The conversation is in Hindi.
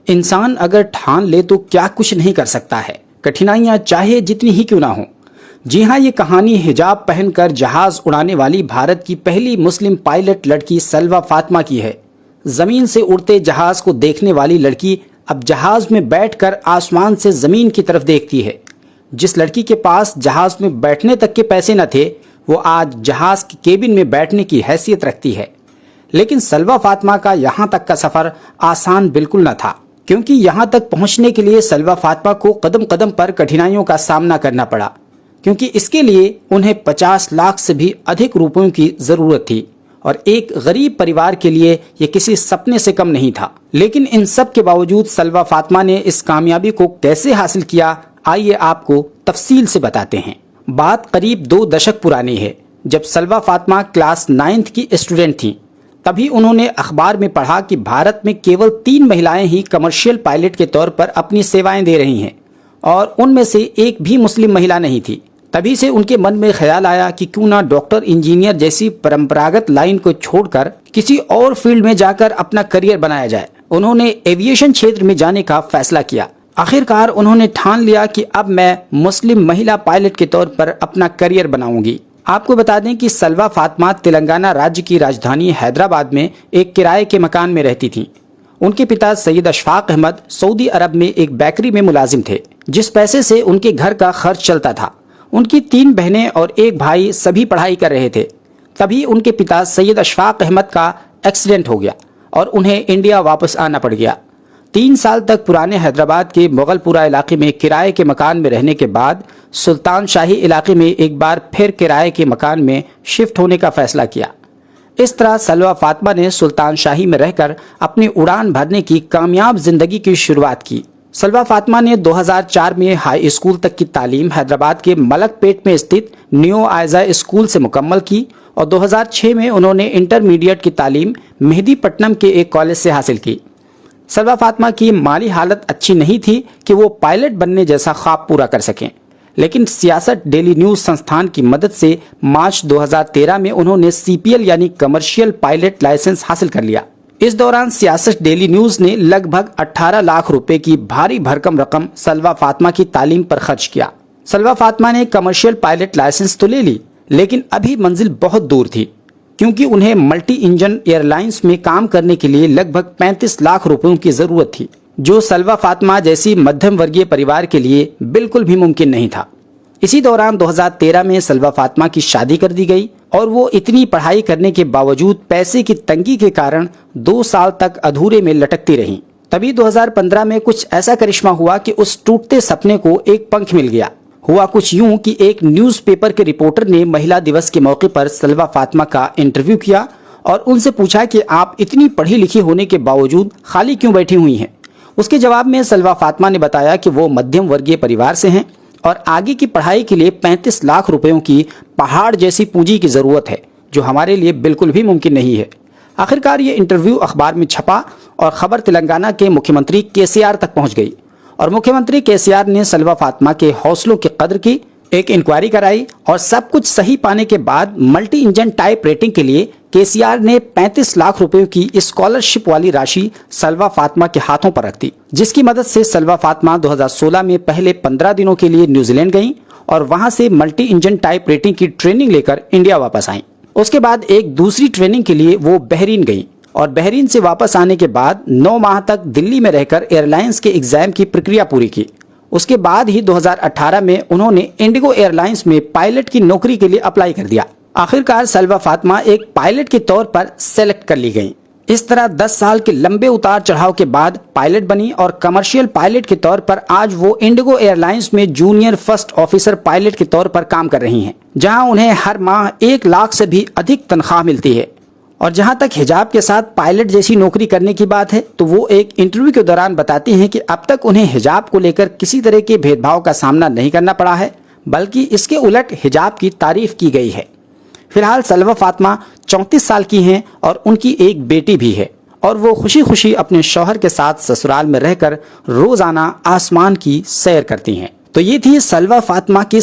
इंसान अगर ठान ले तो क्या कुछ नहीं कर सकता है, कठिनाइयां चाहे जितनी ही क्यों ना हो। जी हाँ, ये कहानी हिजाब पहनकर जहाज उड़ाने वाली भारत की पहली मुस्लिम पायलट लड़की सलवा फातिमा की है। जमीन से उड़ते जहाज को देखने वाली लड़की अब जहाज में बैठकर आसमान से जमीन की तरफ देखती है। जिस लड़की के पास जहाज में बैठने तक के पैसे न थे, वो आज जहाज की केबिन में बैठने की हैसियत रखती है। लेकिन सलवा फातिमा का यहाँ तक का सफर आसान बिल्कुल न था, क्योंकि यहाँ तक पहुँचने के लिए सलवा फातिमा को कदम कदम पर कठिनाइयों का सामना करना पड़ा, क्योंकि इसके लिए उन्हें 50 लाख से भी अधिक रुपयों की जरूरत थी और एक गरीब परिवार के लिए ये किसी सपने से कम नहीं था। लेकिन इन सब के बावजूद सलवा फातिमा ने इस कामयाबी को कैसे हासिल किया, आइए आपको तफसील से बताते हैं। बात करीब 2 दशक पुरानी है, जब सलवा फातिमा क्लास 9th की स्टूडेंट थीं। तभी उन्होंने अखबार में पढ़ा कि भारत में केवल 3 महिलाएं ही कमर्शियल पायलट के तौर पर अपनी सेवाएं दे रही हैं और उनमें से एक भी मुस्लिम महिला नहीं थी। तभी से उनके मन में ख्याल आया कि क्यों ना डॉक्टर, इंजीनियर जैसी परंपरागत लाइन को छोड़कर किसी और फील्ड में जाकर अपना करियर बनाया जाए। उन्होंने एविएशन क्षेत्र में जाने का फैसला किया। आखिरकार उन्होंने ठान लिया कि अब मैं मुस्लिम महिला पायलट के तौर पर अपना करियर बनाऊंगी। आपको बता दें कि सलवा फातिमा तेलंगाना राज्य की राजधानी हैदराबाद में एक किराए के मकान में रहती थीं। उनके पिता सैयद अशफाक अहमद सऊदी अरब में एक बेकरी में मुलाजिम थे, जिस पैसे से उनके घर का खर्च चलता था। उनकी 3 बहनें और एक भाई सभी पढ़ाई कर रहे थे। तभी उनके पिता सैयद अशफाक अहमद का एक्सीडेंट हो गया और उन्हें इंडिया वापस आना पड़ गया। 3 साल तक पुराने हैदराबाद के मुगलपुरा इलाके में किराए के मकान में रहने के बाद सुल्तान शाही इलाके में एक बार फिर किराए के मकान में शिफ्ट होने का फैसला किया। इस तरह सलवा फातिमा ने सुल्तान शाही में रहकर अपनी उड़ान भरने की कामयाब जिंदगी की शुरुआत की। सलवा फातिमा ने 2004 में हाई स्कूल तक की तालीम हैदराबाद के मलकपेट में स्थित न्यू आयजा स्कूल से मुकम्मल की और 2006 में उन्होंने इंटरमीडिएट की तालीम मेहदीपट्टनम के एक कॉलेज से हासिल की। सलवा फातिमा की माली हालत अच्छी नहीं थी कि वो पायलट बनने जैसा ख्वाब पूरा कर सकें, लेकिन सियासत डेली न्यूज संस्थान की मदद से मार्च 2013 में उन्होंने CPL यानी कमर्शियल पायलट लाइसेंस हासिल कर लिया। इस दौरान सियासत डेली न्यूज ने लगभग 18 लाख रुपए की भारी भरकम रकम सलवा फातिमा की तालीम पर खर्च किया। सलवा फातिमा ने कमर्शियल पायलट लाइसेंस तो ले ली, लेकिन अभी मंजिल बहुत दूर थी, क्योंकि उन्हें मल्टी इंजन एयरलाइंस में काम करने के लिए लगभग 35 लाख रुपयों की जरूरत थी, जो सलवा फातिमा जैसी मध्यम वर्गीय परिवार के लिए बिल्कुल भी मुमकिन नहीं था। इसी दौरान 2013 में सलवा फातिमा की शादी कर दी गई और वो इतनी पढ़ाई करने के बावजूद पैसे की तंगी के कारण 2 साल तक अधूरे में लटकती रहीं। तभी 2015 में कुछ ऐसा करिश्मा हुआ कि उस टूटते सपने को एक पंख मिल गया। हुआ कुछ यूं कि एक न्यूज़पेपर के रिपोर्टर ने महिला दिवस के मौके पर सलवा फातिमा का इंटरव्यू किया और उनसे पूछा कि आप इतनी पढ़ी लिखी होने के बावजूद खाली क्यों बैठी हुई हैं। उसके जवाब में सलवा फातिमा ने बताया कि वो मध्यम वर्गीय परिवार से हैं और आगे की पढ़ाई के लिए 35 लाख रुपयों की पहाड़ जैसी पूंजी की जरूरत है, जो हमारे लिए बिल्कुल भी मुमकिन नहीं है। आखिरकार ये इंटरव्यू अखबार में छपा और खबर तेलंगाना के मुख्यमंत्री KCR तक पहुंच गई और मुख्यमंत्री KCR ने सलवा फातिमा के हौसलों की कदर की, एक इंक्वायरी कराई और सब कुछ सही पाने के बाद मल्टी इंजन टाइप रेटिंग के लिए KCR ने 35 लाख रुपयों की स्कॉलरशिप वाली राशि सलवा फातिमा के हाथों पर रख दी, जिसकी मदद से सलवा फातिमा 2016 में पहले 15 दिनों के लिए न्यूजीलैंड गईं और वहां से मल्टी इंजन टाइप रेटिंग की ट्रेनिंग लेकर इंडिया वापस आईं। उसके बाद एक दूसरी ट्रेनिंग के लिए वो बहरीन गईं और बहरीन से वापस आने के बाद 9 माह तक दिल्ली में रहकर एयरलाइंस के एग्जाम की प्रक्रिया पूरी की। उसके बाद ही 2018 में उन्होंने इंडिगो एयरलाइंस में पायलट की नौकरी के लिए अप्लाई कर दिया। आखिरकार सलवा फातिमा एक पायलट के तौर पर सेलेक्ट कर ली गई। इस तरह 10 साल के लंबे उतार चढ़ाव के बाद पायलट बनी और कमर्शियल पायलट के तौर पर आज वो इंडिगो एयरलाइंस में जूनियर फर्स्ट ऑफिसर पायलट के तौर पर काम कर रही हैं, जहां उन्हें हर माह 1 लाख से भी अधिक तनख्वाह मिलती है। और जहां तक हिजाब के साथ पायलट जैसी नौकरी करने की बात है, तो वो एक इंटरव्यू के दौरान बताती हैं कि अब तक उन्हें हिजाब को लेकर किसी तरह के भेदभाव का सामना नहीं करना पड़ा है, बल्कि इसके उलट हिजाब की तारीफ की गई है। फिलहाल सलवा फातिमा 34 साल की हैं और उनकी एक बेटी भी है और वो खुशी खुशी अपने शौहर के साथ ससुराल में रहकर रोजाना आसमान की सैर करती हैं। तो ये थी सलवा फातिमा की